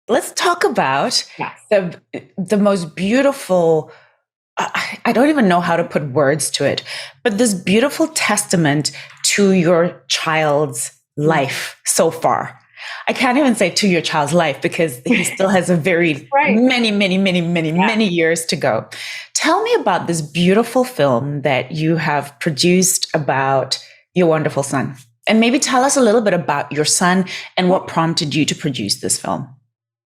Let's talk about Yes. the most beautiful. I don't even know how to put words to it, but this beautiful testament to your child's life so far. I can't even say to your child's life because he still has a very Right. many years to go. Tell me about this beautiful film that you have produced about your wonderful son. And maybe tell us a little bit about your son and what prompted you to produce this film.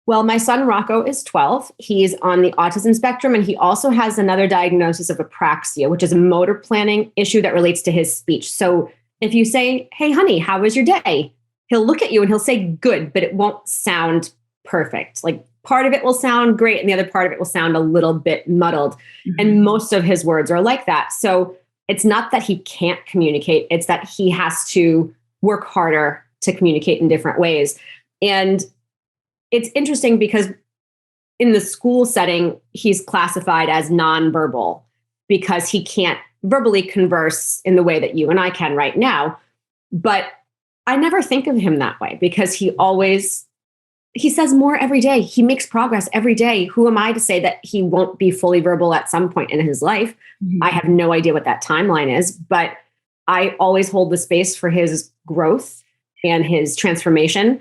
Well, my son Rocco is 12. He's on the autism spectrum, and he also has another diagnosis of apraxia, which is a motor planning issue that relates to his speech. So if you say, "Hey, honey, how was your day?" He'll look at you and he'll say good, but it won't sound perfect. Like part of it will sound great and the other part of it will sound a little bit muddled. Mm-hmm. And most of his words are like that. So it's not that he can't communicate, it's that he has to work harder to communicate in different ways. And it's interesting because in the school setting, he's classified as nonverbal because he can't verbally converse in the way that you and I can right now. But I never think of him that way because he says more every day. He makes progress every day. Who am I to say that he won't be fully verbal at some point in his life? Mm-hmm. I have no idea what that timeline is, but I always hold the space for his growth and his transformation.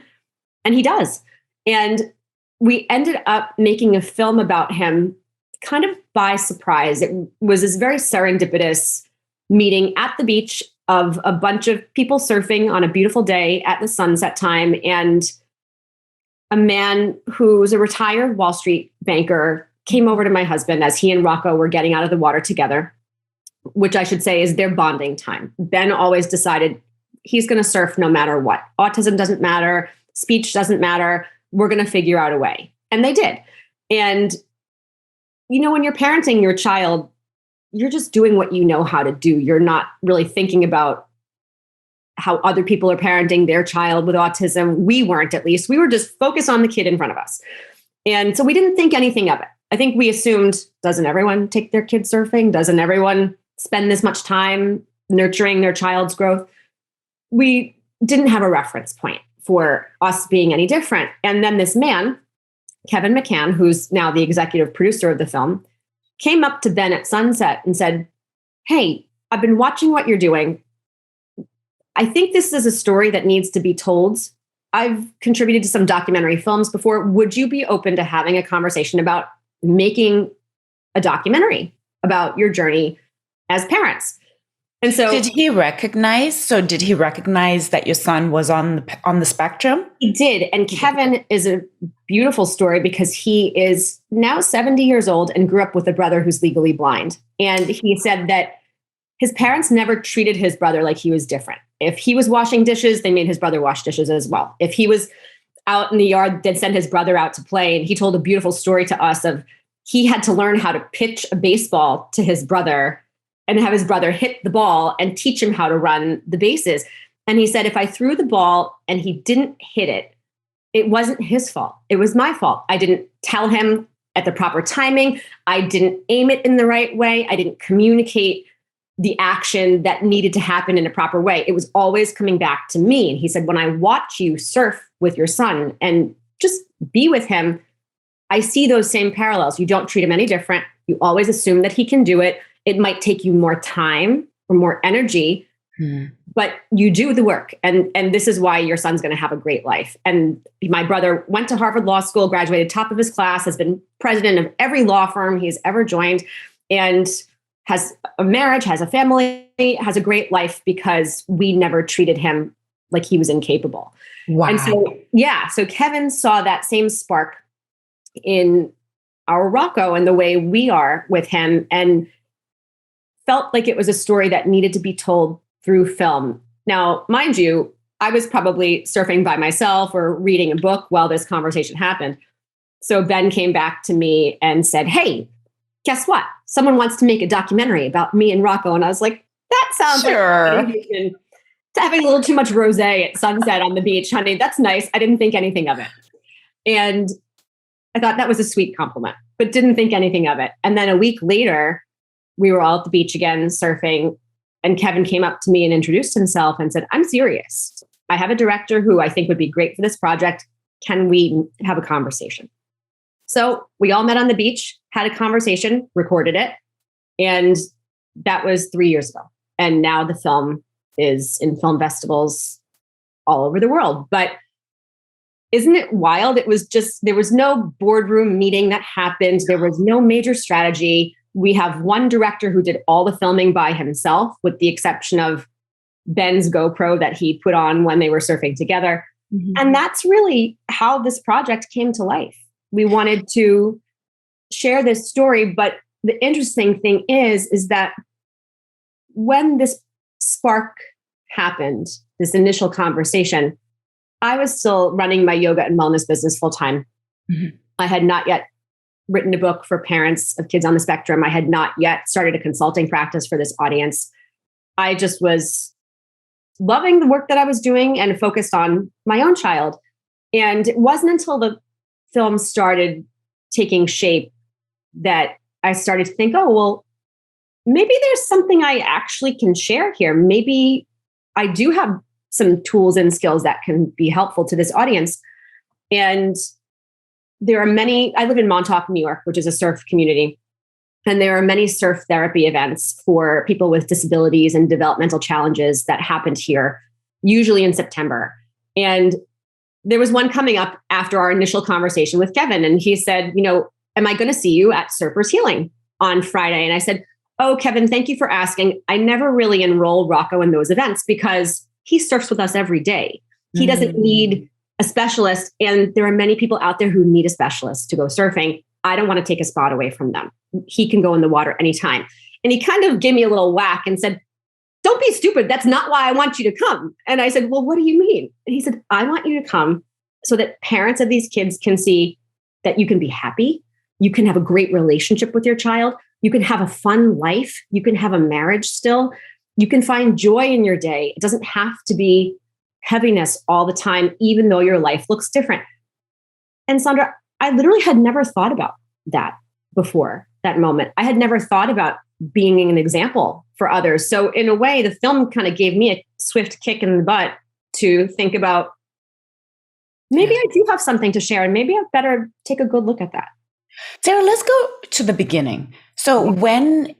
And he does. And we ended up making a film about him kind of by surprise. It was this very serendipitous meeting at the beach of a bunch of people surfing on a beautiful day at the sunset time. And a man who's a retired Wall Street banker came over to my husband as he and Rocco were getting out of the water together, which I should say is their bonding time. Ben always decided he's going to surf no matter what. Autism doesn't matter. Speech doesn't matter. We're going to figure out a way. And they did. And, you know, when you're parenting your child, you're just doing what you know how to do. You're not really thinking about how other people are parenting their child with autism. We weren't, at least. We were just focused on the kid in front of us. And so we didn't think anything of it. I think we assumed, doesn't everyone take their kids surfing? Doesn't everyone spend this much time nurturing their child's growth? We didn't have a reference point for us being any different. And then this man, Kevin McCann, who's now the executive producer of the film, came up to Ben at sunset and said, "Hey, I've been watching what you're doing. I think this is a story that needs to be told. I've contributed to some documentary films before. Would you be open to having a conversation about making a documentary about your journey as parents?" And so did he recognize that your son was on the spectrum? He did. And Kevin is a beautiful story because he is now 70 years old and grew up with a brother who's legally blind. And he said that his parents never treated his brother like he was different. If he was washing dishes, they made his brother wash dishes as well. If he was out in the yard, they'd send his brother out to play. And he told a beautiful story to us of he had to learn how to pitch a baseball to his brother and have his brother hit the ball and teach him how to run the bases. And he said, if I threw the ball and he didn't hit it, it wasn't his fault. It was my fault. I didn't tell him at the proper timing. I didn't aim it in the right way. I didn't communicate the action that needed to happen in a proper way. It was always coming back to me. And he said, when I watch you surf with your son and just be with him, I see those same parallels. You don't treat him any different. You always assume that he can do it. It might take you more time or more energy, but you do the work. And this is why your son's going to have a great life. And my brother went to Harvard Law School, graduated top of his class, has been president of every law firm he's ever joined, and has a marriage, has a family, has a great life because we never treated him like he was incapable. Wow. And so Kevin saw that same spark in our Rocco and the way we are with him, and felt like it was a story that needed to be told through film. Now, mind you, I was probably surfing by myself or reading a book while this conversation happened. So Ben came back to me and said, "Hey, guess what? Someone wants to make a documentary about me and Rocco." And I was like, that sounds sure. Like having a little too much rosé at sunset on the beach, honey. That's nice. I didn't think anything of it. And I thought that was a sweet compliment, but didn't think anything of it. And then a week later, we were all at the beach again, surfing. And Kevin came up to me and introduced himself and said, "I'm serious. I have a director who I think would be great for this project. Can we have a conversation? So we all met on the beach, had a conversation, recorded it. And that was 3 years ago. And now the film is in film festivals all over the world. But isn't it wild? It was just, there was no boardroom meeting that happened. There was no major strategy. We have one director who did all the filming by himself, with the exception of Ben's GoPro that he put on when they were surfing together. Mm-hmm. And that's really how this project came to life. We wanted to share this story, but the interesting thing is that when this spark happened, this initial conversation, I was still running my yoga and wellness business full time. Mm-hmm. I had not yet written a book for parents of kids on the spectrum. I had not yet started a consulting practice for this audience. I just was loving the work that I was doing and focused on my own child. And it wasn't until the film started taking shape that I started to think, oh, well, maybe there's something I actually can share here. Maybe I do have some tools and skills that can be helpful to this audience. And there are many, I live in Montauk, New York, which is a surf community. And there are many surf therapy events for people with disabilities and developmental challenges that happened here, usually in September. And there was one coming up after our initial conversation with Kevin. And he said, am I going to see you at Surfers Healing on Friday? And I said, oh, Kevin, thank you for asking. I never really enroll Rocco in those events because he surfs with us every day. He doesn't need a specialist. And there are many people out there who need a specialist to go surfing. I don't want to take a spot away from them. He can go in the water anytime. And he kind of gave me a little whack and said, don't be stupid. That's not why I want you to come. And I said, well, what do you mean? And he said, I want you to come so that parents of these kids can see that you can be happy. You can have a great relationship with your child. You can have a fun life. You can have a marriage still. You can find joy in your day. It doesn't have to be heaviness all the time, even though your life looks different. And Sandra, I literally had never thought about that before that moment. I had never thought about being an example for others. So in a way, the film kind of gave me a swift kick in the butt to think about, maybe I do have something to share, and maybe I better take a good look at that. Sara, let's go to the beginning. So when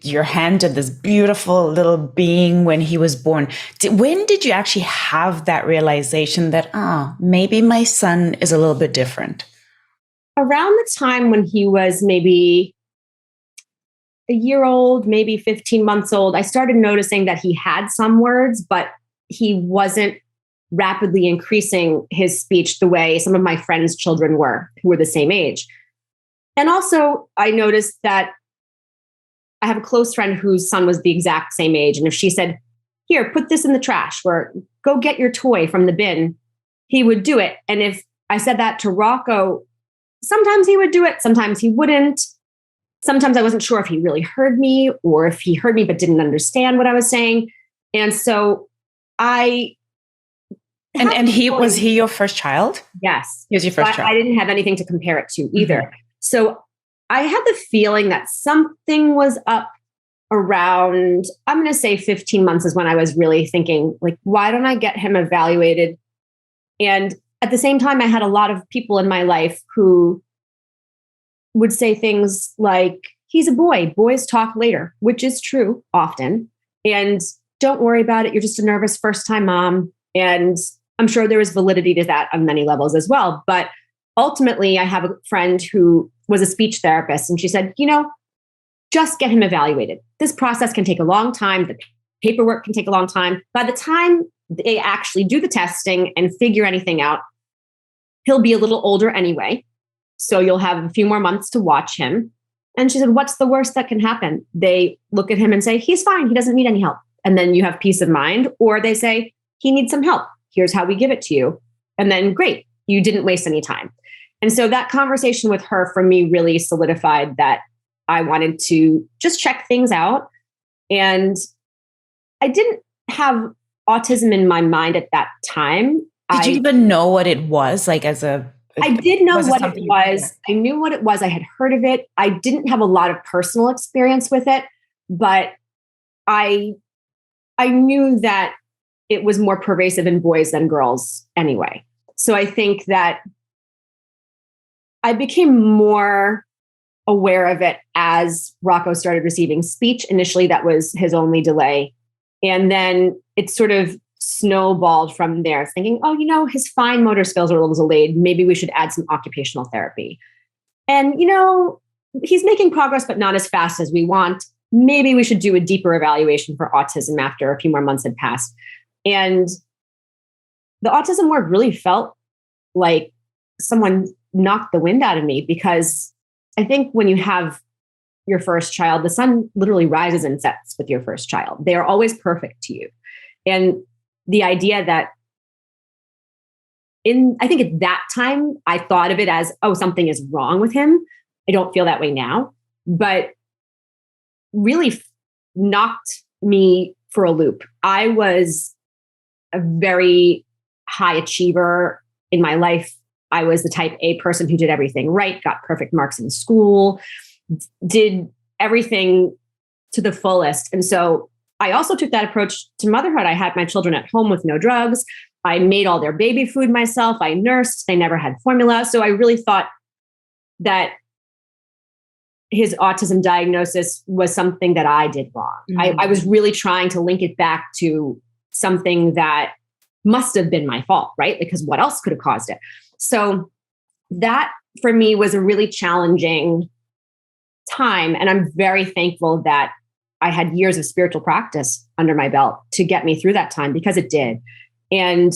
you're handed this beautiful little being when he was born, when did you actually have that realization that, maybe my son is a little bit different? Around the time when he was maybe a year old, maybe 15 months old, I started noticing that he had some words, but he wasn't rapidly increasing his speech the way some of my friends' children were, who were the same age. And also, I noticed that I have a close friend whose son was the exact same age. And if she said, here, put this in the trash, or go get your toy from the bin, he would do it. And if I said that to Rocco, sometimes he would do it, sometimes he wouldn't. Sometimes I wasn't sure if he really heard me or if he heard me but didn't understand what I was saying. And so And was he your first child? Yes. He was your first child. I didn't have anything to compare it to either. Mm-hmm. So I had the feeling that something was up around, I'm going to say 15 months is when I was really thinking, like, why don't I get him evaluated? And at the same time, I had a lot of people in my life who would say things like, he's a boy, boys talk later, which is true often. And don't worry about it. You're just a nervous first-time mom. And I'm sure there is validity to that on many levels as well. But ultimately, I have a friend who was a speech therapist, and she said, just get him evaluated. This process can take a long time. The paperwork can take a long time. By the time they actually do the testing and figure anything out, he'll be a little older anyway. So you'll have a few more months to watch him. And she said, what's the worst that can happen? They look at him and say, he's fine. He doesn't need any help. And then you have peace of mind. Or they say, he needs some help. Here's how we give it to you. And then great, you didn't waste any time. And so that conversation with her for me really solidified that I wanted to just check things out. And I didn't have autism in my mind at that time. Did you even know what it was? I did know what it was. I knew what it was. I had heard of it. I didn't have a lot of personal experience with it, but I knew that it was more pervasive in boys than girls anyway. So I think that I became more aware of it as Rocco started receiving speech. Initially, that was his only delay. And then it sort of snowballed from there, thinking, oh, his fine motor skills are a little delayed. Maybe we should add some occupational therapy. And, he's making progress, but not as fast as we want. Maybe we should do a deeper evaluation for autism after a few more months had passed. And the autism work really felt like someone knocked the wind out of me, because I think when you have your first child, the sun literally rises and sets with your first child. They are always perfect to you. And the idea that I think at that time, I thought of it as, oh, something is wrong with him. I don't feel that way now, but really knocked me for a loop. I was a very high achiever in my life. I was the type A person who did everything right, got perfect marks in school, did everything to the fullest. And so I also took that approach to motherhood. I had my children at home with no drugs. I made all their baby food myself. I nursed. They never had formula. So I really thought that his autism diagnosis was something that I did wrong. I was really trying to link it back to something that must have been my fault, right? Because what else could have caused it? So that for me was a really challenging time. And I'm very thankful that I had years of spiritual practice under my belt to get me through that time, because it did. And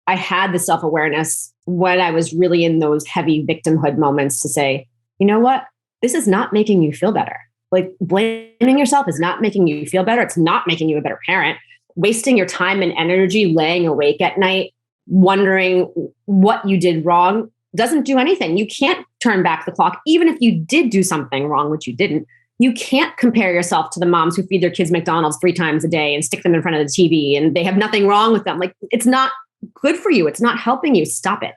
I had the self-awareness when I was really in those heavy victimhood moments to say, you know what? This is not making you feel better. Like, blaming yourself is not making you feel better. It's not making you a better parent. Wasting your time and energy laying awake at night, wondering what you did wrong, doesn't do anything. You can't turn back the clock. Even if you did do something wrong, which you didn't, you can't compare yourself to the moms who feed their kids McDonald's 3 times a day and stick them in front of the TV and they have nothing wrong with them. Like, it's not good for you. It's not helping you. Stop it.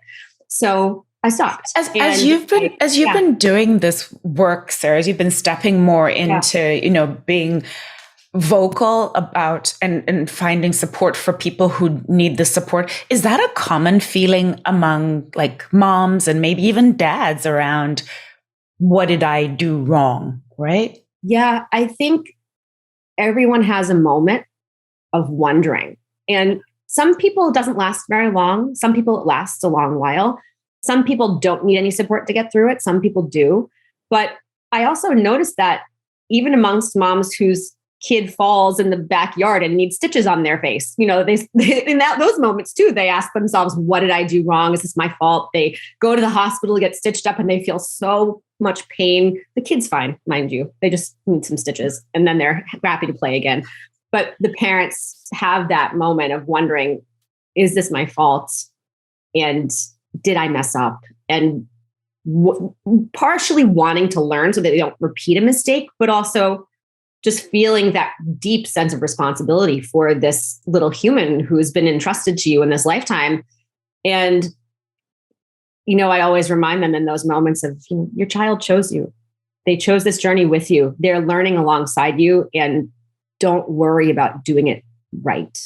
So I stopped. As you've been doing this work, Sarah, as you've been stepping more into, being vocal about and finding support for people who need the support, is that a common feeling among like moms and maybe even dads around, what did I do wrong? Right? Yeah, I think everyone has a moment of wondering. And some people it doesn't last very long. Some people it lasts a long while. Some people don't need any support to get through it. Some people do. But I also noticed that even amongst moms whose kid falls in the backyard and needs stitches on their face, they in those moments too, they ask themselves, what did I do wrong? Is this my fault? They go to the hospital to get stitched up and they feel so much pain. The kid's fine, mind you. They just need some stitches and then they're happy to play again. But the parents have that moment of wondering, is this my fault? And did I mess up? And partially wanting to learn so that they don't repeat a mistake, but also just feeling that deep sense of responsibility for this little human who has been entrusted to you in this lifetime. And, I always remind them in those moments of, your child chose you. They chose this journey with you. They're learning alongside you, and don't worry about doing it right.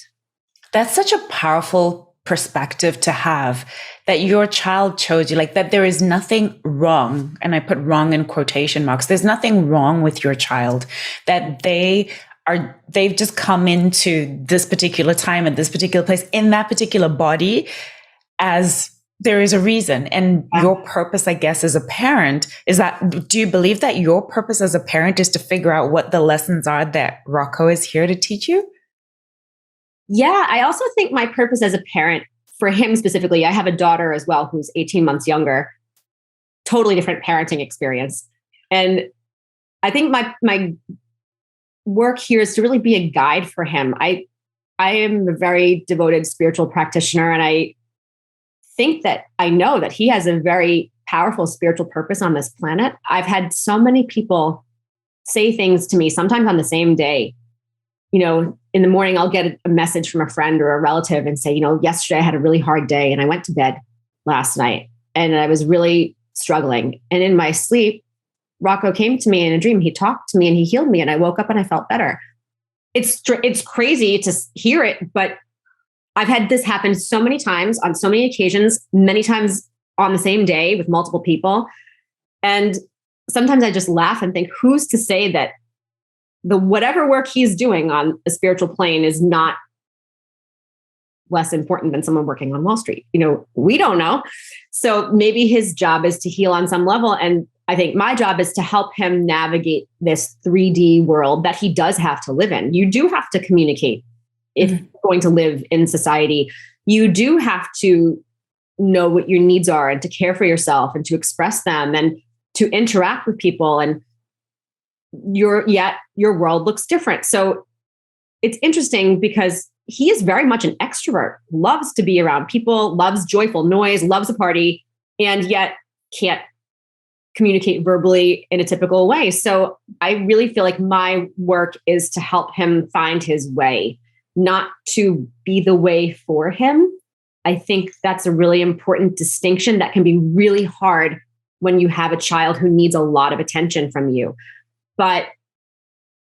That's such a powerful perspective to have, that your child chose you, like that there is nothing wrong. And I put wrong in quotation marks. There's nothing wrong with your child, that they've just come into this particular time at this particular place in that particular body, as there is a reason. And your purpose, I guess, as a parent do you believe that your purpose as a parent is to figure out what the lessons are that Rocco is here to teach you? Yeah, I also think my purpose as a parent, for him specifically, I have a daughter as well who's 18 months younger, totally different parenting experience. And I think my work here is to really be a guide for him. I am a very devoted spiritual practitioner, and I think that I know that he has a very powerful spiritual purpose on this planet. I've had so many people say things to me, sometimes on the same day. In the morning, I'll get a message from a friend or a relative and say, yesterday I had a really hard day and I went to bed last night and I was really struggling. And in my sleep, Rocco came to me in a dream. He talked to me and he healed me, and I woke up and I felt better. It's crazy to hear it, but I've had this happen so many times on so many occasions, many times on the same day with multiple people. And sometimes I just laugh and think, who's to say that the whatever work he's doing on a spiritual plane is not less important than someone working on Wall Street? We don't know. So maybe his job is to heal on some level. And I think my job is to help him navigate this 3D world that he does have to live in. You do have to communicate if you're going to live in society. You do have to know what your needs are and to care for yourself and to express them and to interact with people. And your world looks different. So it's interesting because he is very much an extrovert, loves to be around people, loves joyful noise, loves a party, and yet can't communicate verbally in a typical way. So I really feel like my work is to help him find his way, not to be the way for him. I think that's a really important distinction that can be really hard when you have a child who needs a lot of attention from you. But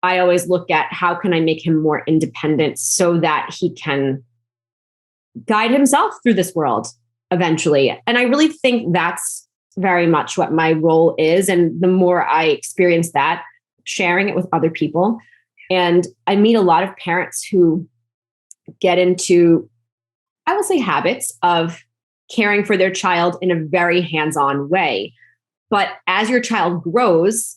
I always look at how can I make him more independent so that he can guide himself through this world eventually. And I really think that's very much what my role is. And the more I experience that, sharing it with other people. And I meet a lot of parents who get into, I will say, habits of caring for their child in a very hands-on way. But as your child grows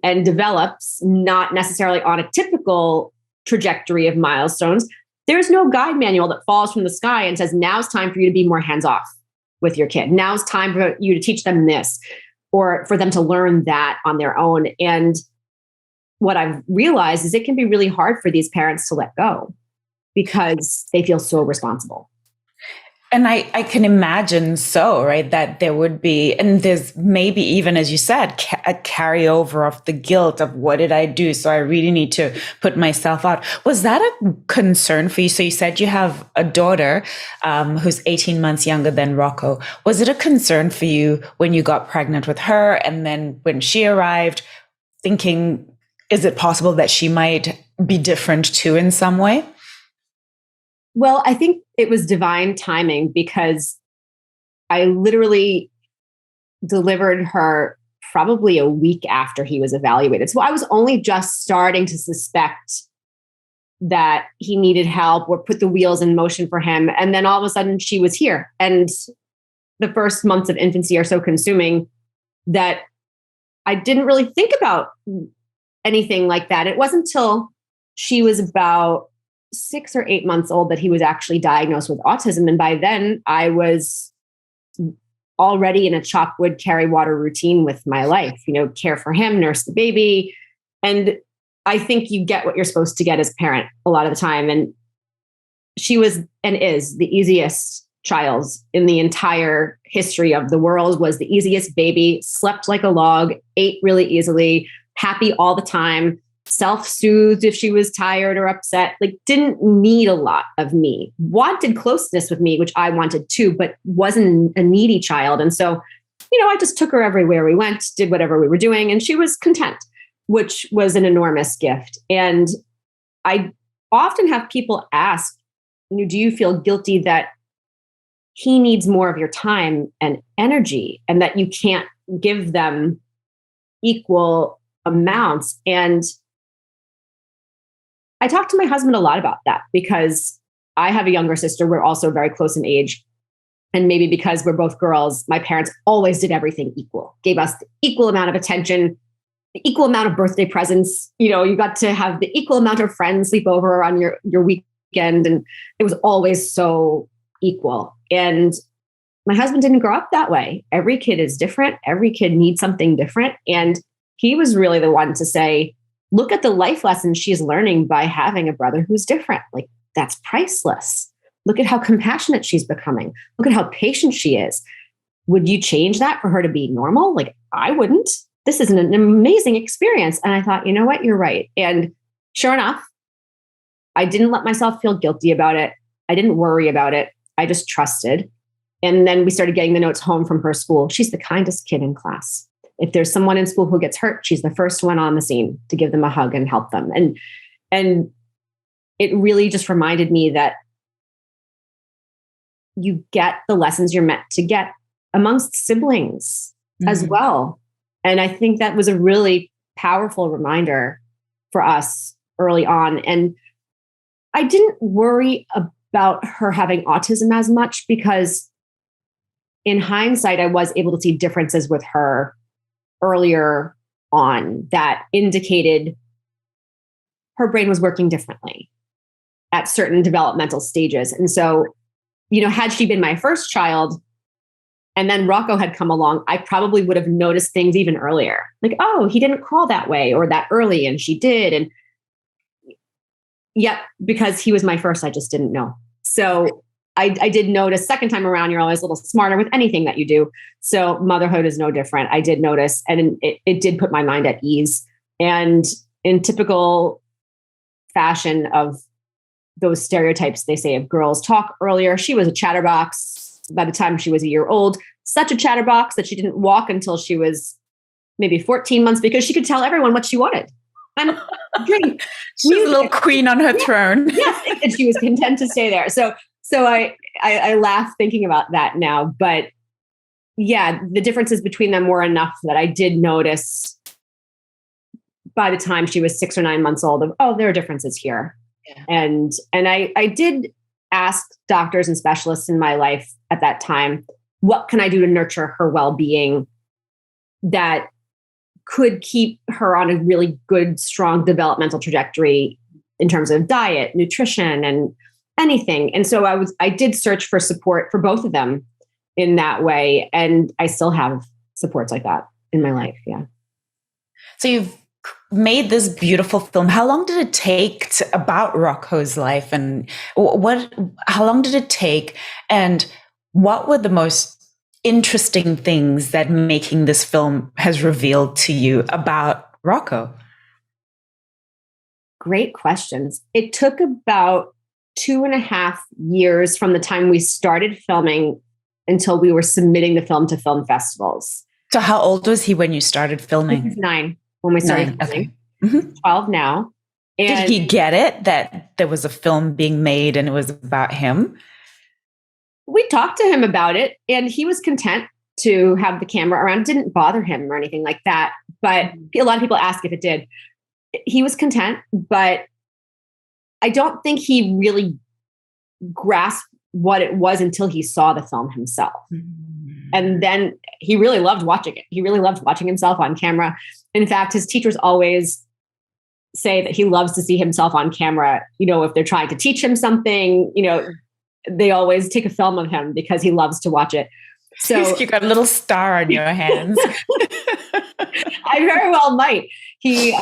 and develops, not necessarily on a typical trajectory of milestones, there's no guide manual that falls from the sky and says, now it's time for you to be more hands-off with your kid. Now it's time for you to teach them this, or for them to learn that on their own. And what I've realized is it can be really hard for these parents to let go because they feel so responsible. And I can imagine right, that there would be, and there's maybe even, as you said, a carryover of the guilt of what did I do? So I really need to put myself out. Was that a concern for you? So you said you have a daughter who's 18 months younger than Rocco. Was it a concern for you when you got pregnant with her? And then when she arrived, thinking, is it possible that she might be different too in some way? Well, I think it was divine timing because I literally delivered her probably a week after he was evaluated. So I was only just starting to suspect that he needed help or put the wheels in motion for him. And then all of a sudden she was here. And the first months of infancy are so consuming that I didn't really think about anything like that. It wasn't until she was about 6 or 8 months old that he was actually diagnosed with autism. And by then I was already in a chop wood, carry water routine with my life, care for him, nurse the baby. And I think you get what you're supposed to get as a parent a lot of the time. And she was and is the easiest child in the entire history of the world, was the easiest baby, slept like a log, ate really easily, happy all the time, self-soothed if she was tired or upset, didn't need a lot of me, wanted closeness with me, which I wanted too, but wasn't a needy child. And so, I just took her everywhere we went, did whatever we were doing, and she was content, which was an enormous gift. And I often have people ask, do you feel guilty that he needs more of your time and energy and that you can't give them equal amounts? And I talked to my husband a lot about that because I have a younger sister. We're also very close in age. And maybe because we're both girls, my parents always did everything equal, gave us the equal amount of attention, the equal amount of birthday presents. You got to have the equal amount of friends sleep over on your weekend. And it was always so equal. And my husband didn't grow up that way. Every kid is different. Every kid needs something different. And he was really the one to say, look at the life lessons she's learning by having a brother who's different. That's priceless. Look at how compassionate she's becoming. Look at how patient she is. Would you change that for her to be normal? I wouldn't. This is an amazing experience. And I thought, you know what? You're right. And sure enough, I didn't let myself feel guilty about it. I didn't worry about it. I just trusted. And then we started getting the notes home from her school. She's the kindest kid in class. If there's someone in school who gets hurt, she's the first one on the scene to give them a hug and help them. And it really just reminded me that you get the lessons you're meant to get amongst siblings as well. And I think that was a really powerful reminder for us early on. And I didn't worry about her having autism as much because in hindsight, I was able to see differences with her earlier on that indicated her brain was working differently at certain developmental stages. And so, had she been my first child and then Rocco had come along, I probably would have noticed things even earlier. Like, oh, he didn't crawl that way or that early, and she did. And yet, because he was my first, I just didn't know. So I did notice second time around, you're always a little smarter with anything that you do. So motherhood is no different. I did notice, and it did put my mind at ease. And in typical fashion of those stereotypes, they say of girls talk earlier, she was a chatterbox by the time she was a year old, such a chatterbox that she didn't walk until she was maybe 14 months because she could tell everyone what she wanted. And drink. She was a little queen on her throne. Yes, and she was content to stay there. So I laugh thinking about that now. But yeah, the differences between them were enough that I did notice by the time she was 6 or 9 months old there are differences here. Yeah. And I did ask doctors and specialists in my life at that time, what can I do to nurture her well-being that could keep her on a really good, strong developmental trajectory in terms of diet, nutrition, and anything. And so I did search for support for both of them in that way. And I still have supports like that in my life. Yeah. So you've made this beautiful film. How long did it take about Rocco's life, and how long did it take, and what were the most interesting things that making this film has revealed to you about Rocco? Great questions. It took about 2.5 years from the time we started filming until we were submitting the film to film festivals. So how old was he when you started filming? He was 9 when we started filming. Okay. 12 now. And did he get it that there was a film being made and it was about him? We talked to him about it and he was content to have the camera around. It didn't bother him or anything like that. But a lot of people ask if it did. He was content, but I don't think he really grasped what it was until he saw the film himself. Mm-hmm. And then he really loved watching it. He really loved watching himself on camera. In fact, his teachers always say that he loves to see himself on camera. If they're trying to teach him something, they always take a film of him because he loves to watch it. So you got a little star on your hands. I very well might. He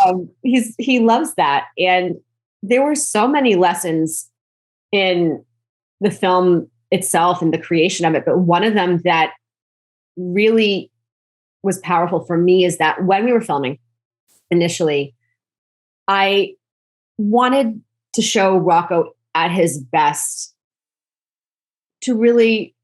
loves that. And there were so many lessons in the film itself and the creation of it. But one of them that really was powerful for me is that when we were filming initially, I wanted to show Rocco at his best, to really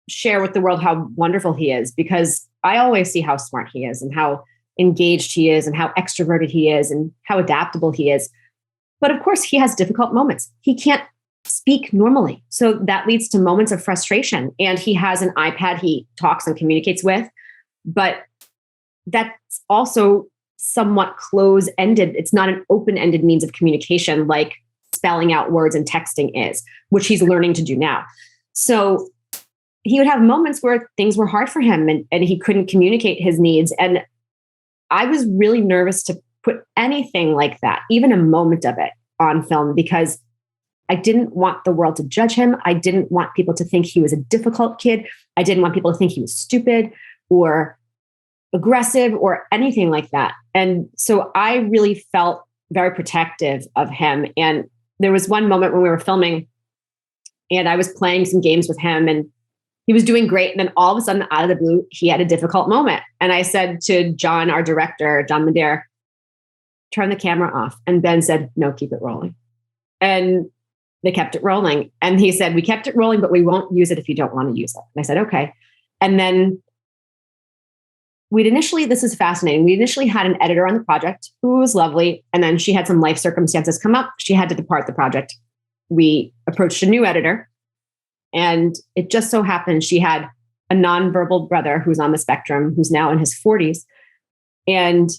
share with the world how wonderful he is, because I always see how smart he is and how engaged he is and how extroverted he is and how adaptable he is. But of course, he has difficult moments. He can't speak normally. So that leads to moments of frustration. And he has an iPad he talks and communicates with, but that's also somewhat close-ended. It's not an open-ended means of communication like spelling out words and texting is, which he's learning to do now. So he would have moments where things were hard for him and he couldn't communicate his needs. And I was really nervous to put anything like that, even a moment of it, on film, because I didn't want the world to judge him. I didn't want people to think he was a difficult kid. I didn't want people to think he was stupid or aggressive or anything like that. And so I really felt very protective of him. And there was one moment when we were filming and I was playing some games with him and he was doing great. And then all of a sudden, out of the blue, he had a difficult moment. And I said to John, our director, John Madere, turn the camera off. And Ben said, no, keep it rolling. And they kept it rolling. And he said, we kept it rolling, but we won't use it if you don't want to use it. And I said, okay. And then this is fascinating. We initially had an editor on the project who was lovely. And then she had some life circumstances come up. She had to depart the project. We approached a new editor And it just so happened she had a nonverbal brother who's on the spectrum, who's now in his 40s. And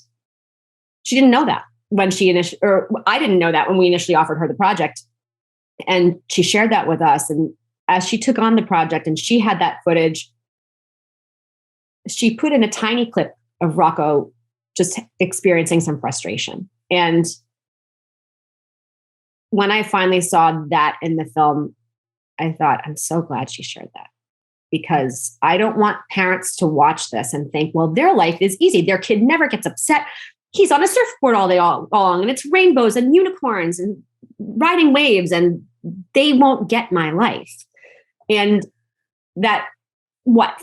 she didn't know that when I didn't know that when we initially offered her the project. And she shared that with us. And as she took on the project and she had that footage, she put in a tiny clip of Rocco just experiencing some frustration. And when I finally saw that in the film, I thought, I'm so glad she shared that, because I don't want parents to watch this and think, well, their life is easy. Their kid never gets upset. He's on a surfboard all day long, and it's rainbows and unicorns and riding waves, and they won't get my life. And that,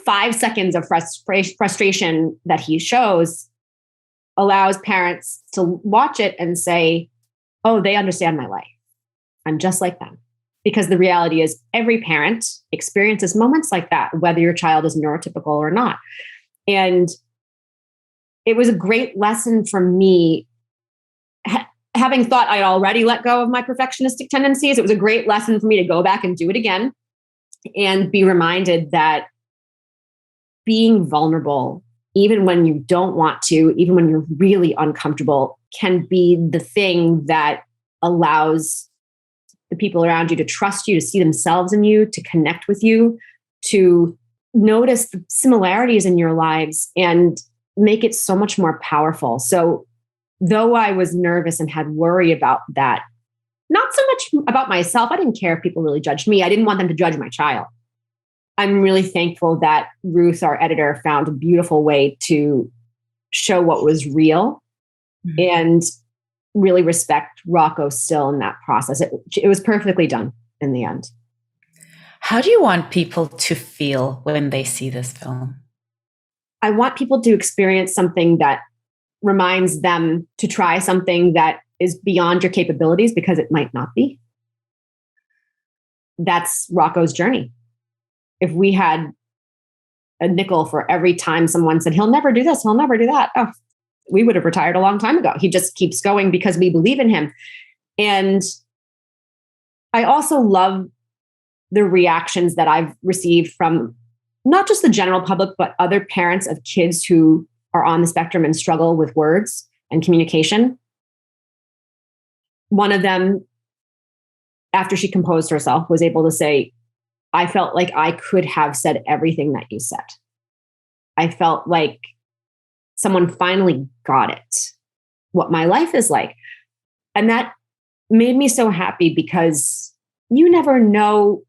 5 seconds of frustration that he shows allows parents to watch it and say, oh, they understand my life. I'm just like them. Because the reality is every parent experiences moments like that, whether your child is neurotypical or not. And it was a great lesson for me, having thought I'd already let go of my perfectionistic tendencies. It was a great lesson for me to go back and do it again and be reminded that being vulnerable, even when you don't want to, even when you're really uncomfortable, can be the thing that allows the people around you to trust you, to see themselves in you, to connect with you, to notice the similarities in your lives and make it so much more powerful. So though I was nervous and had worry about that, not so much about myself, I didn't care if people really judged me. I didn't want them to judge my child. I'm really thankful that Ruth, our editor, found a beautiful way to show what was real and really respect Rocco still in that process. It was perfectly done in the end. How do you want people to feel when they see this film? I want people to experience something that reminds them to try something that is beyond your capabilities, because it might not be. That's Rocco's journey. If we had a nickel for every time someone said, he'll never do this, he'll never do that, oh, we would have retired a long time ago. He just keeps going because we believe in him. And I also love the reactions that I've received from not just the general public, but other parents of kids who are on the spectrum and struggle with words and communication. One of them, after she composed herself, was able to say, I felt like I could have said everything that you said. I felt like someone finally got it, what my life is like. And that made me so happy, because you never know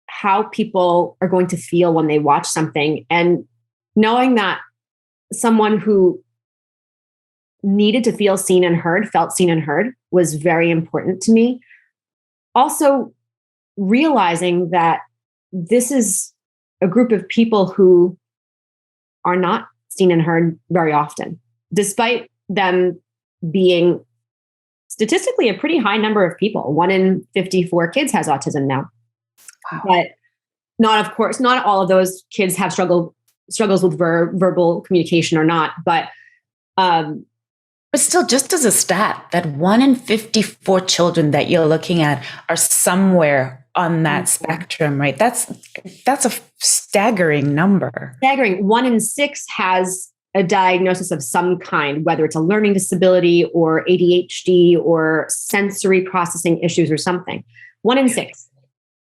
how people are going to feel when they watch something. And knowing that someone who needed to feel seen and heard, felt seen and heard, was very important to me. Also, realizing that this is a group of people who are not seen and heard very often, despite them being statistically a pretty high number of people. 1 in 54 kids has autism now. Wow. But not all of those kids have struggles with verbal communication or not. But still, just as a stat, that 1 in 54 children that you're looking at are somewhere on that spectrum, right? That's a staggering number. Staggering. 1 in 6 has a diagnosis of some kind, whether it's a learning disability or ADHD or sensory processing issues or something. 1 in 6.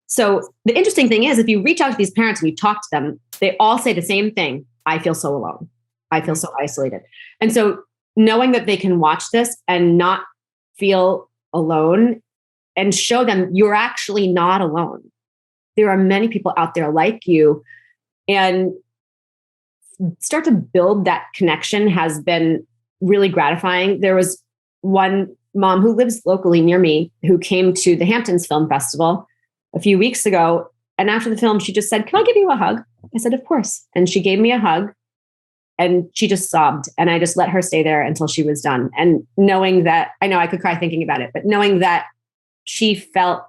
So the interesting thing is, if you reach out to these parents and you talk to them, they all say the same thing. I feel so alone. I feel so isolated. And so knowing that they can watch this and not feel alone, and show them you're actually not alone. There are many people out there like you, and start to build that connection has been really gratifying. There was one mom who lives locally near me who came to the Hamptons Film Festival a few weeks ago. And after the film, she just said, "Can I give you a hug?" I said, "Of course." And she gave me a hug, and she just sobbed. And I just let her stay there until she was done. And knowing that, I know I could cry thinking about it, but knowing that she felt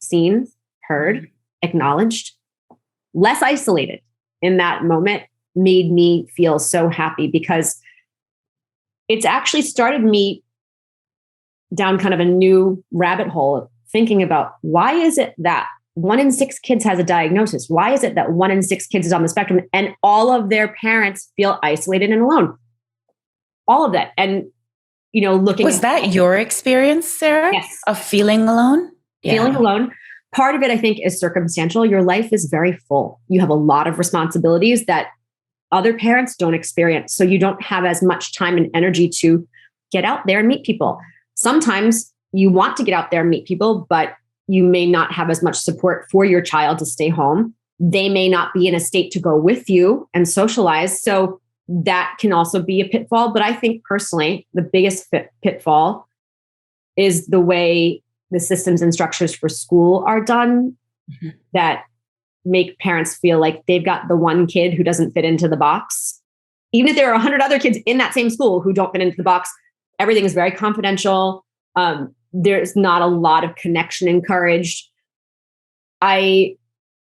seen, heard, acknowledged, less isolated in that moment made me feel so happy, because it's actually started me down kind of a new rabbit hole, thinking about why is it that 1 in 6 kids has a diagnosis. Why is it that 1 in 6 kids is on the spectrum and all of their parents feel isolated and alone? All of that. And, looking. Was that your experience, Sarah? Yes. Of feeling alone? Feeling alone. Part of it, I think, is circumstantial. Your life is very full. You have a lot of responsibilities that other parents don't experience. So you don't have as much time and energy to get out there and meet people. Sometimes you want to get out there and meet people, but you may not have as much support for your child to stay home. They may not be in a state to go with you and socialize. So that can also be a pitfall. But I think personally, the biggest pitfall is the way the systems and structures for school are done that make parents feel like they've got the one kid who doesn't fit into the box. Even if there are 100 other kids in that same school who don't fit into the box, everything is very confidential. There's not a lot of connection encouraged. I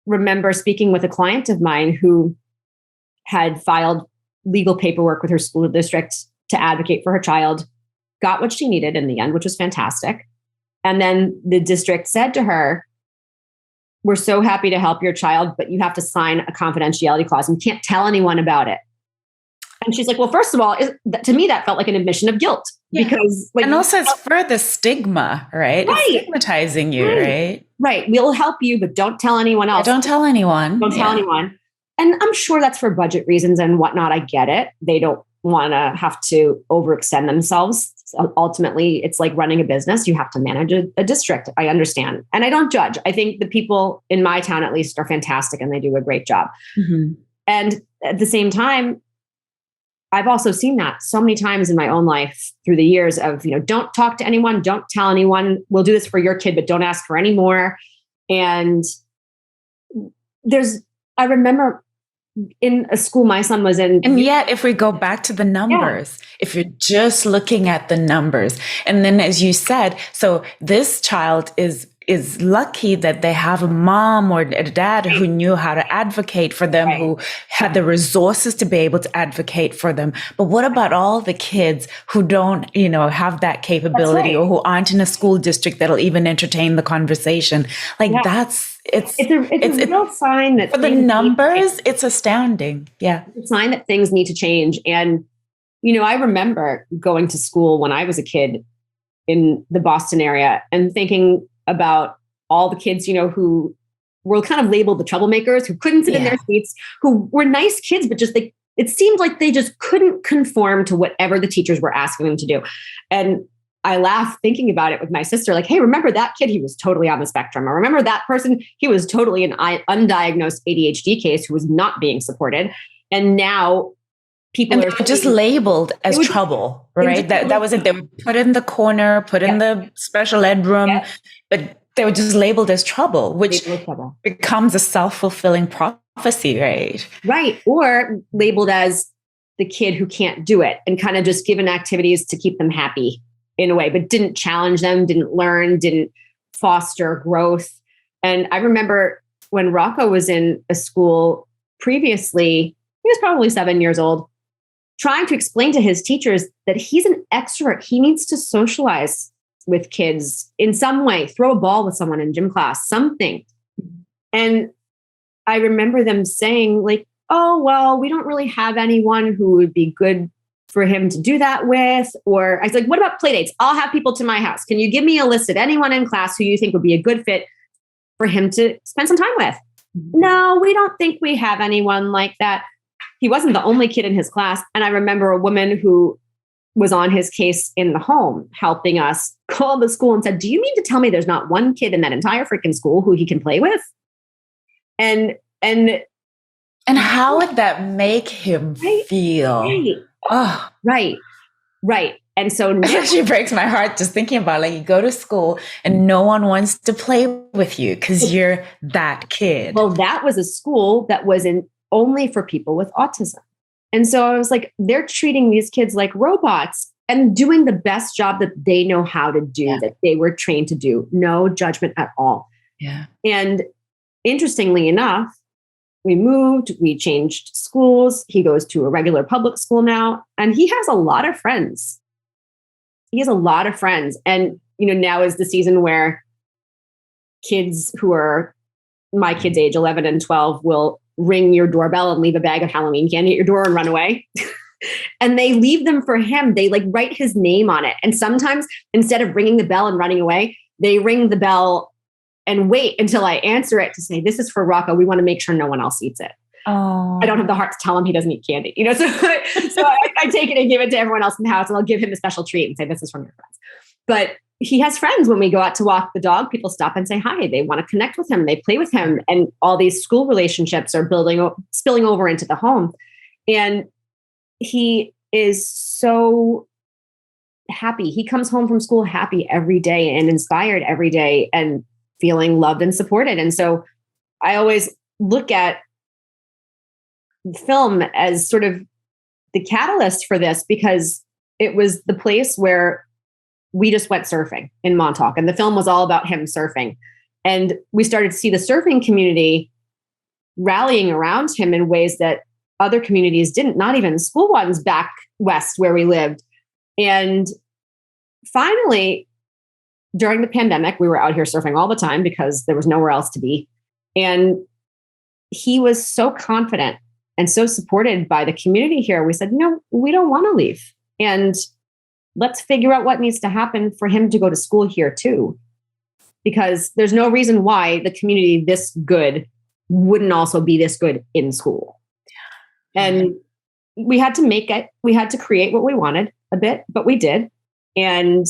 remember speaking with a client of mine who had filed legal paperwork with her school district to advocate for her child, got what she needed in the end, which was fantastic. And then the district said to her, "We're so happy to help your child, but you have to sign a confidentiality clause and you can't tell anyone about it." And she's like, well, first of all, to me, that felt like an admission of guilt because and also it's further stigma, right? It's stigmatizing you, right? Right. We'll help you, but don't tell anyone else. Don't tell anyone. Don't tell anyone. And I'm sure that's for budget reasons and whatnot. I get it. They don't want to have to overextend themselves. So ultimately, it's like running a business. You have to manage a district. I understand. And I don't judge. I think the people in my town, at least, are fantastic and they do a great job. And at the same time, I've also seen that so many times in my own life through the years of, don't talk to anyone, don't tell anyone, we'll do this for your kid, but don't ask for any more. And I remember in a school my son was in. And yet, if we go back to the numbers, if you're just looking at the numbers, and then as you said, so this child is lucky that they have a mom or a dad who knew how to advocate for them, who had the resources to be able to advocate for them. But what about all the kids who don't, have that capability or who aren't in a school district that'll even entertain the conversation? Like it's a real sign that for the numbers, it's astounding. Yeah. It's a sign that things need to change. And, I remember going to school when I was a kid in the Boston area and thinking about all the kids, who were kind of labeled the troublemakers, who couldn't sit in their seats, who were nice kids, but just it seemed like they just couldn't conform to whatever the teachers were asking them to do. And I laugh thinking about it with my sister, like, hey, remember that kid? He was totally on the spectrum. Or remember that person? He was totally an undiagnosed ADHD case who was not being supported. And now people are just labeled as trouble, right? That was it. They were put in the corner, put in the special ed room, but they were just labeled as trouble, which becomes a self-fulfilling prophecy, right? Right. Or labeled as the kid who can't do it and kind of just given activities to keep them happy in a way, but didn't challenge them, didn't learn, didn't foster growth. And I remember when Rocco was in a school previously, he was probably 7 years old, trying to explain to his teachers that he's an extrovert. He needs to socialize with kids in some way, throw a ball with someone in gym class, something. And I remember them saying like, oh, well, we don't really have anyone who would be good for him to do that with. Or I was like, what about play dates? I'll have people to my house. Can you give me a list of anyone in class who you think would be a good fit for him to spend some time with? No, we don't think we have anyone like that. He wasn't the only kid in his class. And I remember a woman who was on his case in the home helping us call the school and said, do you mean to tell me there's not one kid in that entire freaking school who he can play with? And how would that make him feel? Right. Oh, right. And so now, it actually breaks my heart just thinking about like you go to school and no one wants to play with you because you're that kid. Well, that was a school that was only for people with autism. And so I was like, they're treating these kids like robots and doing the best job that they know how to do, that they were trained to do. No judgment at all. Yeah. And interestingly enough, we moved, we changed schools. He goes to a regular public school now, and he has a lot of friends. And, now is the season where kids who are my kids age 11 and 12 will ring your doorbell and leave a bag of Halloween candy at your door and run away. And they leave them for him. They like write his name on it. And sometimes instead of ringing the bell and running away, they ring the bell and wait until I answer it to say, this is for Rocco. We want to make sure no one else eats it. Oh. I don't have the heart to tell him he doesn't eat candy, so I take it and give it to everyone else in the house, and I'll give him a special treat and say, this is from your friends. But he has friends. When we go out to walk the dog, people stop and say hi. They want to connect with him. They play with him. And all these school relationships are spilling over into the home. And he is so happy. He comes home from school happy every day and inspired every day and feeling loved and supported. And so I always look at film as sort of the catalyst for this, because it was the place where we just went surfing in Montauk, and the film was all about him surfing. And we started to see the surfing community rallying around him in ways that other communities didn't, not even school ones back west where we lived. And finally, during the pandemic, we were out here surfing all the time because there was nowhere else to be. And he was so confident and so supported by the community here. We said, we don't want to leave. And let's figure out what needs to happen for him to go to school here too. Because there's no reason why the community this good wouldn't also be this good in school. And we had to create what we wanted a bit, but we did. And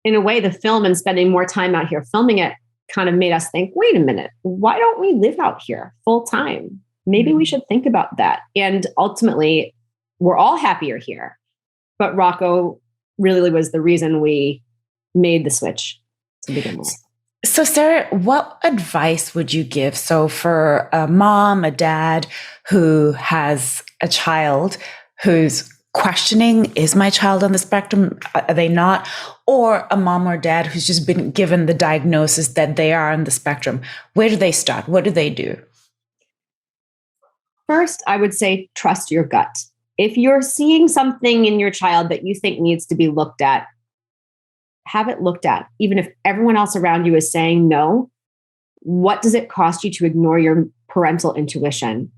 in a way, the film and spending more time out here filming it kind of made us think, wait a minute, why don't we live out here full time? Maybe we should think about that. And ultimately, we're all happier here. But Rocco really was the reason we made the switch to begin with. So, Sara, what advice would you give? So for a mom, a dad who has a child who's questioning, is my child on the spectrum? Are they not? Or a mom or dad who's just been given the diagnosis that they are on the spectrum. Where do they start? What do they do? First, I would say trust your gut. If you're seeing something in your child that you think needs to be looked at, have it looked at. Even if everyone else around you is saying no, what does it cost you to ignore your parental intuition?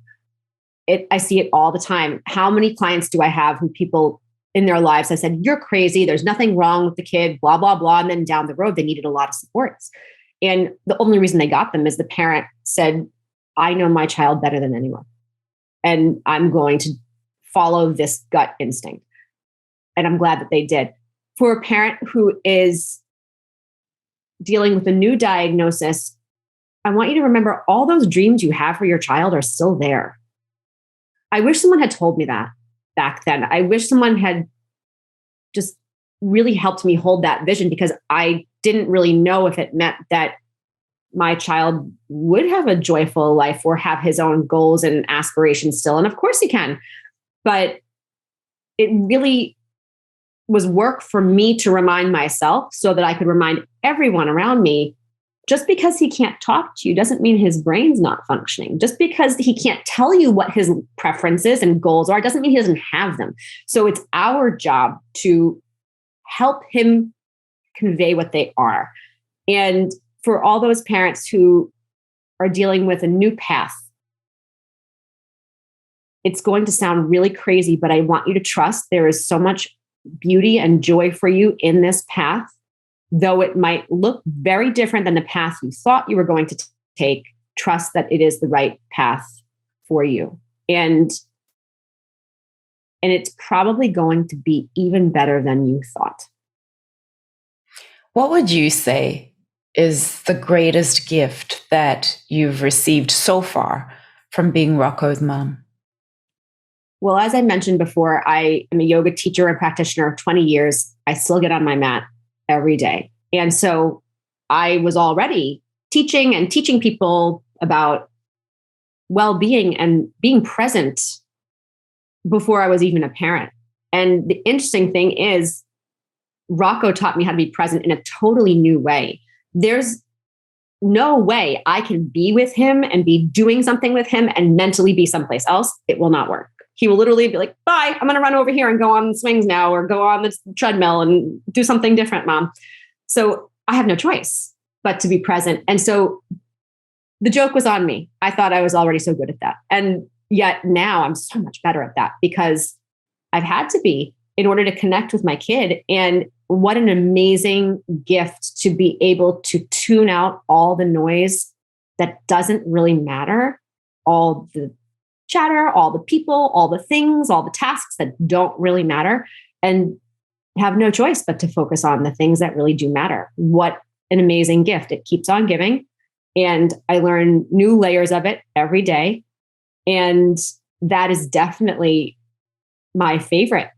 I see it all the time. How many clients do I have who people in their lives have said, you're crazy, there's nothing wrong with the kid, blah, blah, blah. And then down the road, they needed a lot of supports. And the only reason they got them is the parent said, I know my child better than anyone. And I'm going to follow this gut instinct. And I'm glad that they did. For a parent who is dealing with a new diagnosis, I want you to remember all those dreams you have for your child are still there. I wish someone had told me that back then. I wish someone had just really helped me hold that vision, because I didn't really know if it meant that my child would have a joyful life or have his own goals and aspirations still. And of course he can, but it really was work for me to remind myself so that I could remind everyone around me, just because he can't talk to you doesn't mean his brain's not functioning. Just because he can't tell you what his preferences and goals are doesn't mean he doesn't have them. So it's our job to help him convey what they are. And for all those parents who are dealing with a new path, it's going to sound really crazy, but I want you to trust there is so much beauty and joy for you in this path. Though it might look very different than the path you thought you were going to take, trust that it is the right path for you. And it's probably going to be even better than you thought. What would you say is the greatest gift that you've received so far from being Rocco's mom? Well, as I mentioned before, I am a yoga teacher and practitioner of 20 years. I still get on my mat every day. And so I was already teaching people about well-being and being present before I was even a parent. And the interesting thing is, Rocco taught me how to be present in a totally new way. There's no way I can be with him and be doing something with him and mentally be someplace else. It will not work. He will literally be like, bye, I'm going to run over here and go on the swings now, or go on the treadmill and do something different, mom. So I have no choice but to be present. And so the joke was on me. I thought I was already so good at that. And yet now I'm so much better at that because I've had to be in order to connect with my kid. And what an amazing gift to be able to tune out all the noise that doesn't really matter, all the chatter, all the people, all the things, all the tasks that don't really matter, and have no choice but to focus on the things that really do matter. What an amazing gift. It keeps on giving. And I learn new layers of it every day. And that is definitely my favorite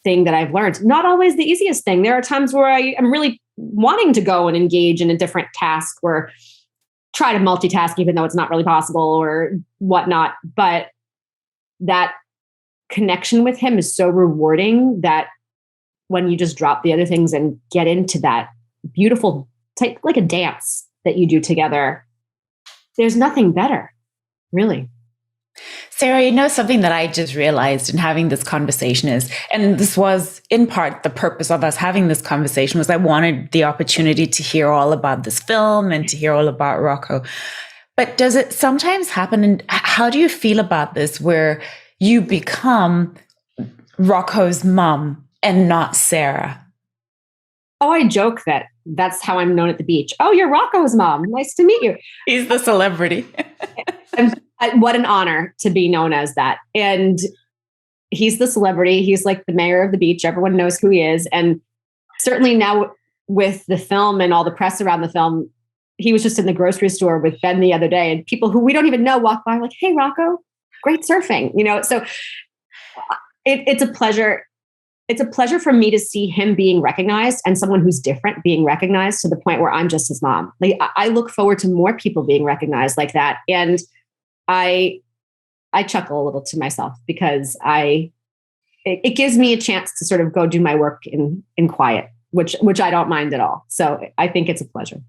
thing that I've learned. Not always the easiest thing. There are times where I am really wanting to go and engage in a different task or try to multitask, even though it's not really possible or whatnot. But that connection with him is so rewarding that when you just drop the other things and get into that beautiful type, like a dance that you do together, there's nothing better, really. Sarah, something that I just realized in having this conversation is, and this was in part the purpose of us having this conversation, was I wanted the opportunity to hear all about this film and to hear all about Rocco. But does it sometimes happen, and how do you feel about this, where you become Rocco's mom and not Sara? Oh, I joke that that's how I'm known at the beach. Oh, you're Rocco's mom. Nice to meet you. He's the celebrity. What an honor to be known as that. And he's the celebrity. He's like the mayor of the beach. Everyone knows who he is. And certainly now with the film and all the press around the film, he was just in the grocery store with Ben the other day, and people who we don't even know walk by like, hey, Rocco, great surfing. So it's a pleasure. It's a pleasure for me to see him being recognized and someone who's different being recognized to the point where I'm just his mom. Like, I look forward to more people being recognized like that. And I chuckle a little to myself because it gives me a chance to sort of go do my work in quiet, which I don't mind at all. So I think it's a pleasure.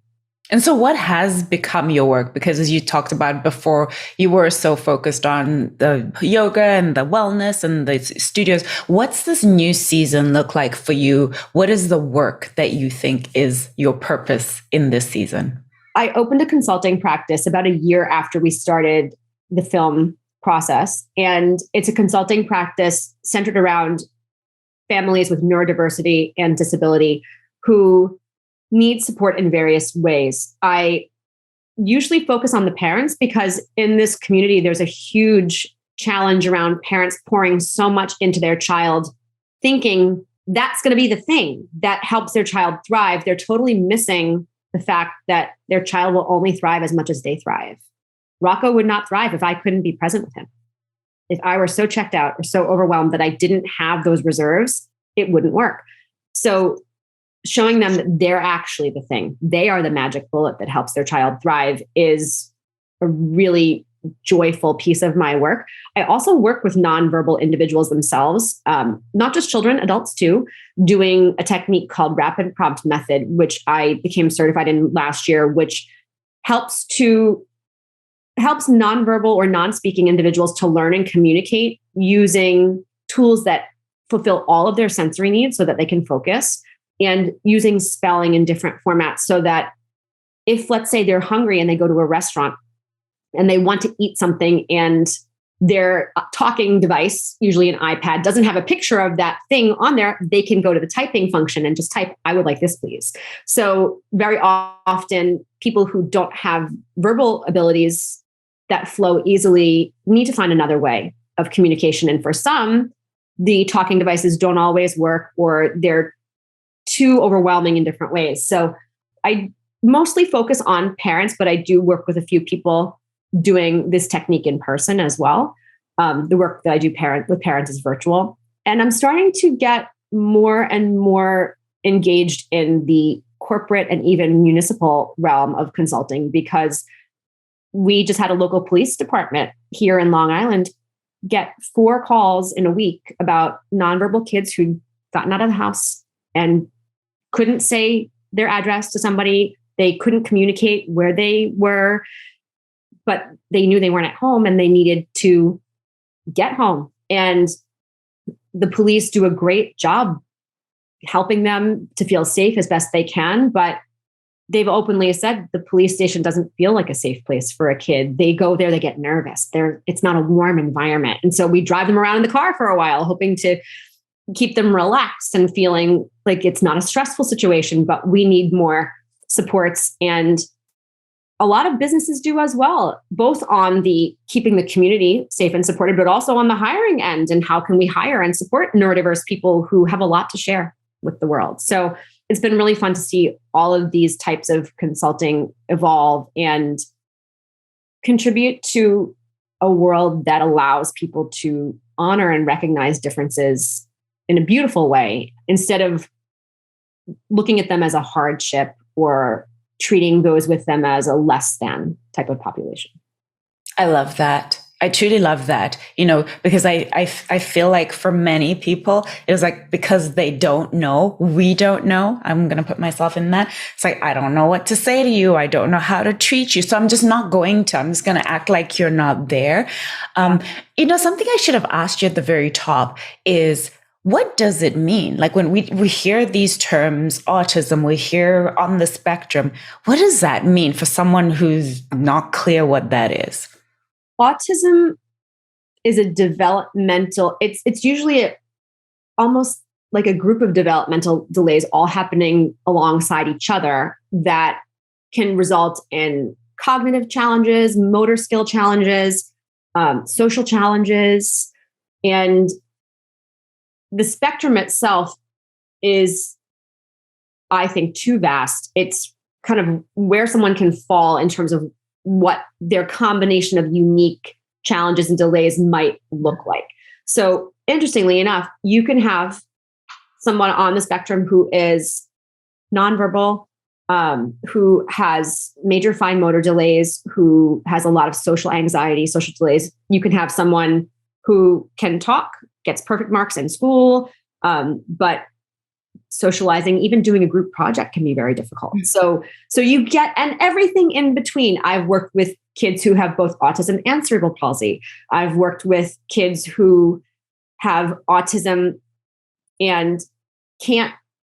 And so what has become your work? Because as you talked about before, you were so focused on the yoga and the wellness and the studios. What's this new season look like for you? What is the work that you think is your purpose in this season? I opened a consulting practice about a year after we started the film process. And it's a consulting practice centered around families with neurodiversity and disability who need support in various ways. I usually focus on the parents because in this community, there's a huge challenge around parents pouring so much into their child, thinking that's going to be the thing that helps their child thrive. They're totally missing the fact that their child will only thrive as much as they thrive. Rocco would not thrive if I couldn't be present with him. If I were so checked out or so overwhelmed that I didn't have those reserves, it wouldn't work. So showing them that they're actually the thing, they are the magic bullet that helps their child thrive, is a really joyful piece of my work. I also work with nonverbal individuals themselves, not just children, adults too, doing a technique called rapid prompt method, which I became certified in last year, which helps nonverbal or non-speaking individuals to learn and communicate using tools that fulfill all of their sensory needs so that they can focus, and using spelling in different formats so that if, let's say, they're hungry and they go to a restaurant and they want to eat something and their talking device, usually an iPad, doesn't have a picture of that thing on there, they can go to the typing function and just type, "I would like this, please." So very often people who don't have verbal abilities that flow easily need to find another way of communication. And for some, the talking devices don't always work, or they're too overwhelming in different ways. So I mostly focus on parents, but I do work with a few people doing this technique in person as well. The work that I do with parents is virtual. And I'm starting to get more and more engaged in the corporate and even municipal realm of consulting, because we just had a local police department here in Long Island get 4 calls in a week about nonverbal kids who'd gotten out of the house and couldn't say their address to somebody. They couldn't communicate where they were, but they knew they weren't at home and they needed to get home. And the police do a great job helping them to feel safe as best they can. But they've openly said the police station doesn't feel like a safe place for a kid. They go there, they get nervous. It's not a warm environment. And so we drive them around in the car for a while, hoping to keep them relaxed and feeling like it's not a stressful situation, but we need more supports. And a lot of businesses do as well, both on the keeping the community safe and supported, but also on the hiring end. And how can we hire and support neurodiverse people who have a lot to share with the world? So it's been really fun to see all of these types of consulting evolve and contribute to a world that allows people to honor and recognize differences in a beautiful way, instead of looking at them as a hardship or treating those with them as a less than type of population. I love that. I truly love that, because I feel like for many people, it was like, because they don't know, we don't know. I'm going to put myself in that. It's like, I don't know what to say to you. I don't know how to treat you. So I'm just not going to, I'm just going to act like you're not there. Something I should have asked you at the very top is, what does it mean? Like when we hear these terms, autism, we hear on the spectrum, what does that mean for someone who's not clear what that is? Autism is a developmental, it's usually almost like a group of developmental delays all happening alongside each other that can result in cognitive challenges, motor skill challenges, social challenges. And the spectrum itself is, I think, too vast. It's kind of where someone can fall in terms of what their combination of unique challenges and delays might look like. So interestingly enough, you can have someone on the spectrum who is nonverbal, who has major fine motor delays, who has a lot of social anxiety, social delays. You can have someone who can talk, gets perfect marks in school, but socializing, even doing a group project can be very difficult. So you get, and everything in between. I've worked with kids who have both autism and cerebral palsy. I've worked with kids who have autism and can't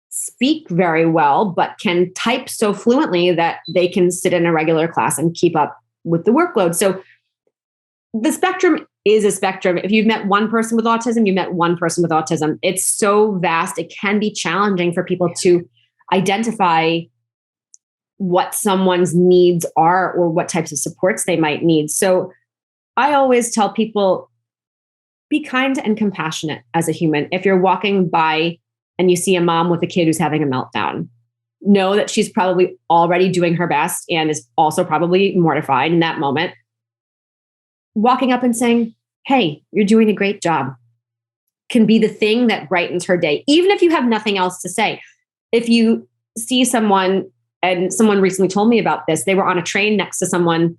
speak very well, but can type so fluently that they can sit in a regular class and keep up with the workload. So the spectrum is a spectrum. If you've met one person with autism, you met one person with autism. It's so vast. It can be challenging for people to identify what someone's needs are or what types of supports they might need. So I always tell people, be kind and compassionate as a human. If you're walking by and you see a mom with a kid who's having a meltdown, know that she's probably already doing her best and is also probably mortified in that moment. Walking up and saying, hey, you're doing a great job, can be the thing that brightens her day, even if you have nothing else to say. If you see someone, and someone recently told me about this, they were on a train next to someone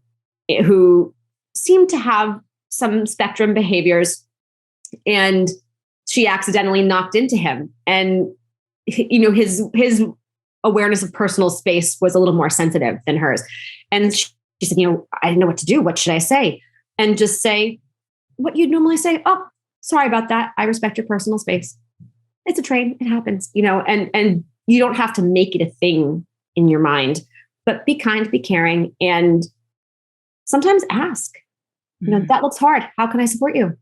who seemed to have some spectrum behaviors, and she accidentally knocked into him. And his awareness of personal space was a little more sensitive than hers. And she said, I didn't know what to do. What should I say? And just say what you'd normally say. Oh, sorry about that. I respect your personal space. It's a train. It happens, and you don't have to make it a thing in your mind, but be kind, be caring, and sometimes ask, that looks hard. How can I support you?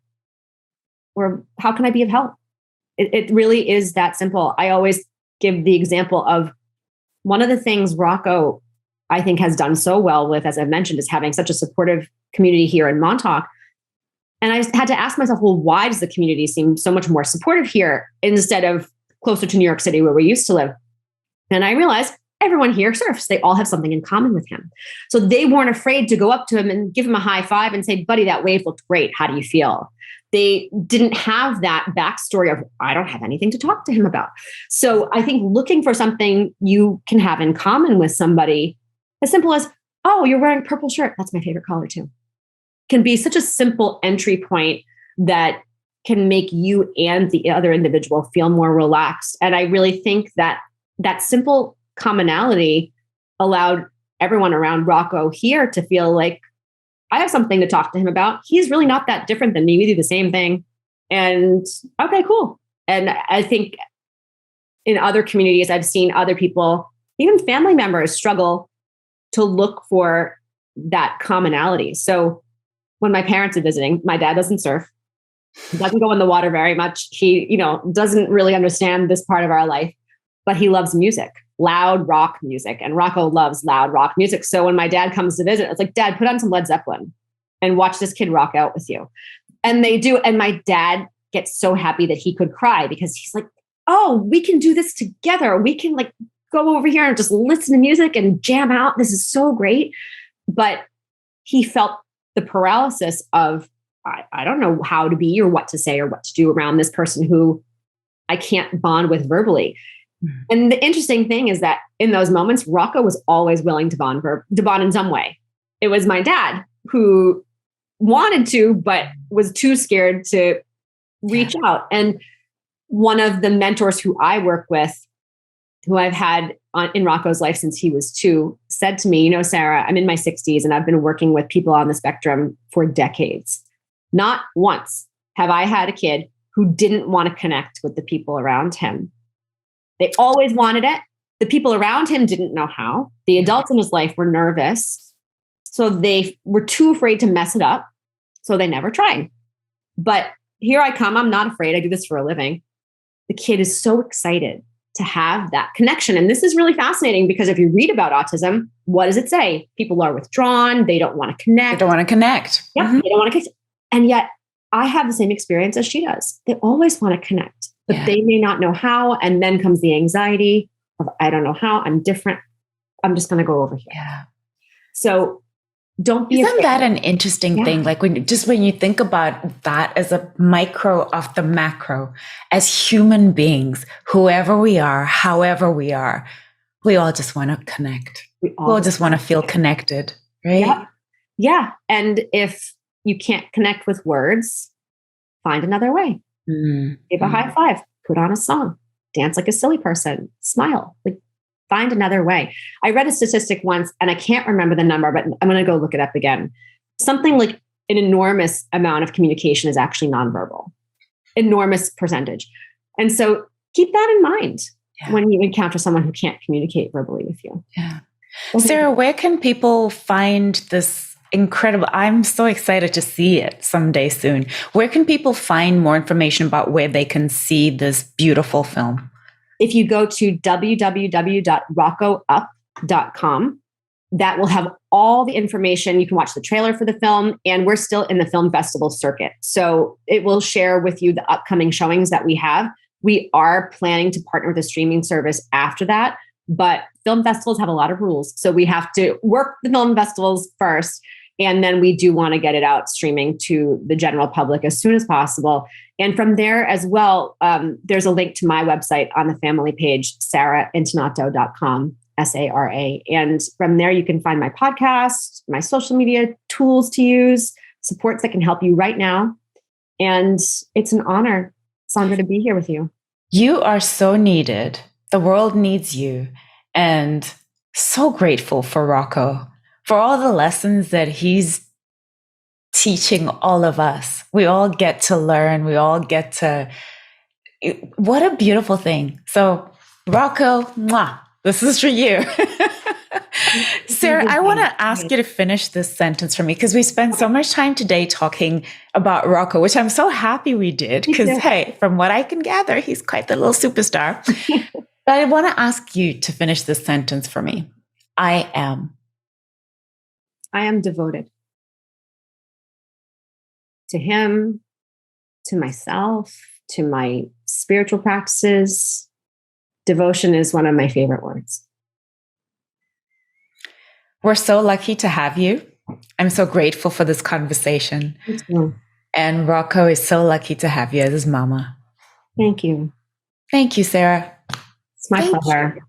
Or how can I be of help? It really is that simple. I always give the example of one of the things Rocco, I think, has done so well with, as I've mentioned, is having such a supportive community here in Montauk. And I had to ask myself, well, why does the community seem so much more supportive here instead of closer to New York City where we used to live? And I realized everyone here surfs. They all have something in common with him. So they weren't afraid to go up to him and give him a high five and say, buddy, that wave looked great. How do you feel? They didn't have that backstory of, I don't have anything to talk to him about. So I think looking for something you can have in common with somebody, as simple as, oh, you're wearing a purple shirt. That's my favorite color too. Can be such a simple entry point that can make you and the other individual feel more relaxed. And I really think that that simple commonality allowed everyone around Rocco here to feel like, I have something to talk to him about. He's really not that different than me. We do the same thing. And okay, cool. And I think in other communities, I've seen other people, even family members struggle to look for that commonality. So when my parents are visiting, my dad doesn't surf. He doesn't go in the water very much. He, doesn't really understand this part of our life, but he loves music, loud rock music. And Rocco loves loud rock music. So when my dad comes to visit, it's like, Dad, put on some Led Zeppelin and watch this kid rock out with you. And they do. And my dad gets so happy that he could cry because he's like, oh, we can do this together. We can like go over here and just listen to music and jam out. This is so great. But he felt the paralysis of, I don't know how to be or what to say or what to do around this person who I can't bond with verbally. Mm-hmm. And the interesting thing is that in those moments, Rocco was always willing to bond in some way. It was my dad who wanted to, but was too scared to reach out. And one of the mentors who I work with, who I've had in Rocco's life since he was 2, said to me, Sara, I'm in my 60s and I've been working with people on the spectrum for decades. Not once have I had a kid who didn't want to connect with the people around him. They always wanted it. The people around him didn't know how. The adults in his life were nervous. So they were too afraid to mess it up. So they never tried. But here I come. I'm not afraid. I do this for a living. The kid is so excited to have that connection. And this is really fascinating because if you read about autism, what does it say? People are withdrawn. They don't want to connect. They don't want to connect. Yeah, mm-hmm. They don't want to connect. And yet I have the same experience as she does. They always want to connect, but they may not know how. And then comes the anxiety of, I don't know how, I'm different. I'm just going to go over here. Yeah. So don't be Isn't afraid. that an interesting thing? Like when you think about that as a micro of the macro, as human beings, whoever we are, however we are, we all just want to connect. We all just want to feel connected, right? Yeah. Yeah. And if you can't connect with words, find another way. Mm-hmm. Give a high five, put on a song, dance like a silly person, smile, like find another way. I read a statistic once and I can't remember the number, but I'm going to go look it up again. Something like an enormous amount of communication is actually nonverbal, enormous percentage. And so keep that in mind when you encounter someone who can't communicate verbally with you. Yeah. Okay. Sara, where can people find this incredible? I'm so excited to see it someday soon. Where can people find more information about where they can see this beautiful film? If you go to www.roccoup.com, that will have all the information. You can watch the trailer for the film, and we're still in the film festival circuit. So it will share with you the upcoming showings that we have. We are planning to partner with a streaming service after that, but film festivals have a lot of rules. So we have to work the film festivals first. And then we do want to get it out streaming to the general public as soon as possible. And from there as well, there's a link to my website on the family page, saraintonato.com, SARA. And from there, you can find my podcast, my social media tools to use, supports that can help you right now. And it's an honor, Sandra, to be here with you. You are so needed. The world needs you. And so grateful for Rocco, for all the lessons that he's teaching all of us. We all get to learn. We all get to, what a beautiful thing. So Rocco, mwah, this is for you. Sara, I want to ask you to finish this sentence for me because we spent so much time today talking about Rocco, which I'm so happy we did because, hey, from what I can gather, he's quite the little superstar. But I want to ask you to finish this sentence for me. I am devoted to him, to myself, to my spiritual practices. Devotion is one of my favorite words. We're so lucky to have you. I'm so grateful for this conversation. Thank you. And Rocco is so lucky to have you as his mama. Thank you. Thank you, Sara. It's my pleasure.